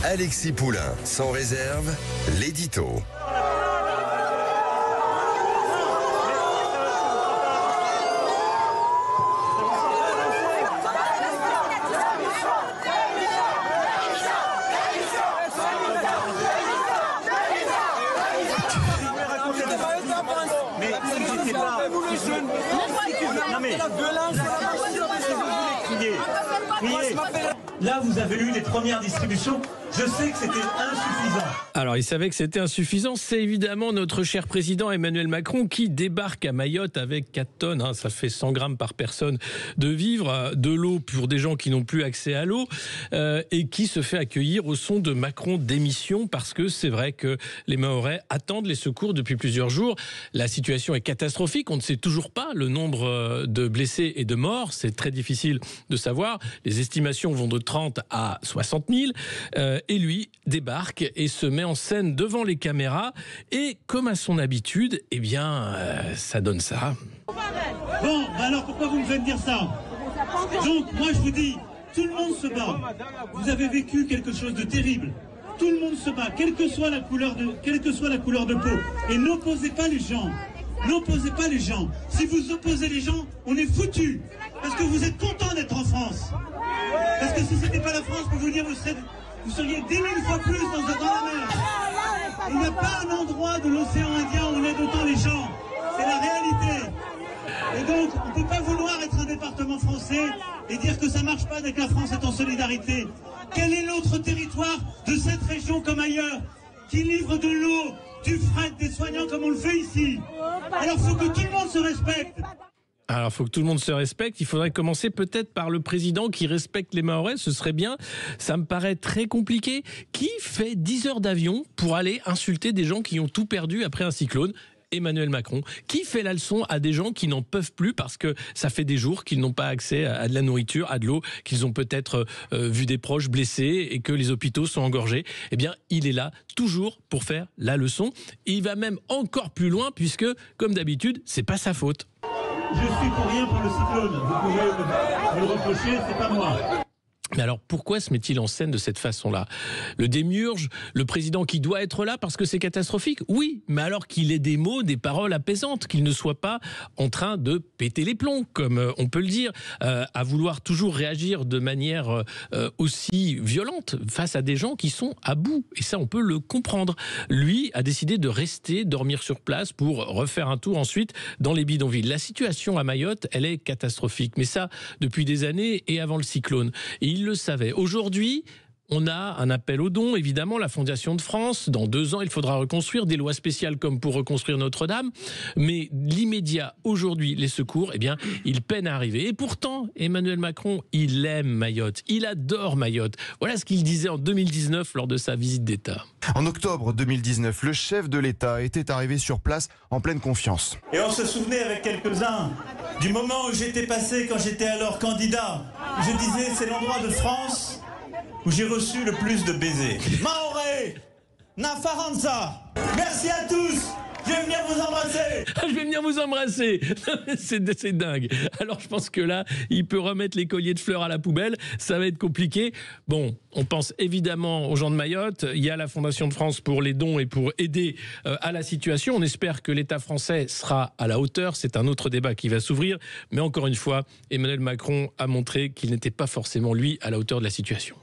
Alexis Poulain, sans réserve, l'édito. Là, vous avez eu les premières distributions. Je sais que c'était insuffisant. Alors, il savait que c'était insuffisant. C'est évidemment notre cher président Emmanuel Macron qui débarque à Mayotte avec 4 tonnes. Ça fait 100 grammes par personne de vivres, de l'eau pour des gens qui n'ont plus accès à l'eau et qui se fait accueillir au son de Macron démission parce que c'est vrai que les Mahorais attendent les secours depuis plusieurs jours. La situation est catastrophique. On ne sait toujours pas le nombre de blessés et de morts. C'est très difficile de savoir. Les estimations vont de 30 à 60 000. Et lui débarque et se met en scène devant les caméras. Et comme à son habitude, eh bien, ça donne ça. Bon, alors pourquoi vous me faites dire ça? Donc, moi je vous dis, tout le monde se bat. Vous avez vécu quelque chose de terrible. Tout le monde se bat, quelle que soit la couleur de peau. Et n'opposez pas les gens. N'opposez pas les gens. Si vous opposez les gens, on est foutus. Parce que vous êtes contents d'être en France. Parce que si c'était pas la France, pour vous dire, vous seriez 10 000 fois plus dans la mer. Il n'y a pas un endroit de l'océan Indien où on aide autant les gens. C'est la réalité. Et donc, on ne peut pas vouloir être un département français et dire que ça ne marche pas dès que la France est en solidarité. Quel est l'autre territoire de cette région comme ailleurs qui livre de l'eau, du fret, des soignants comme on le fait ici? Alors, il faut que tout le monde se respecte. Alors, il faut que tout le monde se respecte. Il faudrait commencer peut-être par le président qui respecte les Mahorais. Ce serait bien. Ça me paraît très compliqué. Qui fait 10 heures d'avion pour aller insulter des gens qui ont tout perdu après un cyclone? Emmanuel Macron. Qui fait la leçon à des gens qui n'en peuvent plus parce que ça fait des jours qu'ils n'ont pas accès à de la nourriture, à de l'eau, qu'ils ont peut-être vu des proches blessés et que les hôpitaux sont engorgés? Eh bien, il est là toujours pour faire la leçon. Et il va même encore plus loin puisque, comme d'habitude, c'est pas sa faute. Je suis pour rien pour le cyclone. Vous pouvez me le reprocher, c'est pas moi. Mais alors, pourquoi se met-il en scène de cette façon-là? Le démiurge, le président qui doit être là parce que c'est catastrophique? Oui, mais alors qu'il ait des mots, des paroles apaisantes, qu'il ne soit pas en train de péter les plombs, comme on peut le dire, à vouloir toujours réagir de manière aussi violente face à des gens qui sont à bout. Et ça, on peut le comprendre. Lui a décidé de rester, dormir sur place pour refaire un tour ensuite dans les bidonvilles. La situation à Mayotte, elle est catastrophique. Mais ça, depuis des années et avant le cyclone. Et il le savait. Aujourd'hui, on a un appel aux dons, évidemment, la Fondation de France. Dans 2 ans, il faudra reconstruire des lois spéciales comme pour reconstruire Notre-Dame. Mais l'immédiat, aujourd'hui, les secours, eh bien, ils peinent à arriver. Et pourtant, Emmanuel Macron, il aime Mayotte. Il adore Mayotte. Voilà ce qu'il disait en 2019 lors de sa visite d'État. En octobre 2019, le chef de l'État était arrivé sur place en pleine confiance. Et on se souvenait avec quelques-uns du moment où j'étais passé quand j'étais alors candidat. Je disais, c'est l'endroit de France où j'ai reçu le plus de baisers. Mahorais, Nafaranza, merci à tous. Je vais venir vous embrasser. Je vais venir vous embrasser. C'est dingue. Alors je pense que là, il peut remettre les colliers de fleurs à la poubelle. Ça va être compliqué. Bon, on pense évidemment aux gens de Mayotte. Il y a la Fondation de France pour les dons et pour aider à la situation. On espère que l'État français sera à la hauteur. C'est un autre débat qui va s'ouvrir. Mais encore une fois, Emmanuel Macron a montré qu'il n'était pas forcément, lui, à la hauteur de la situation.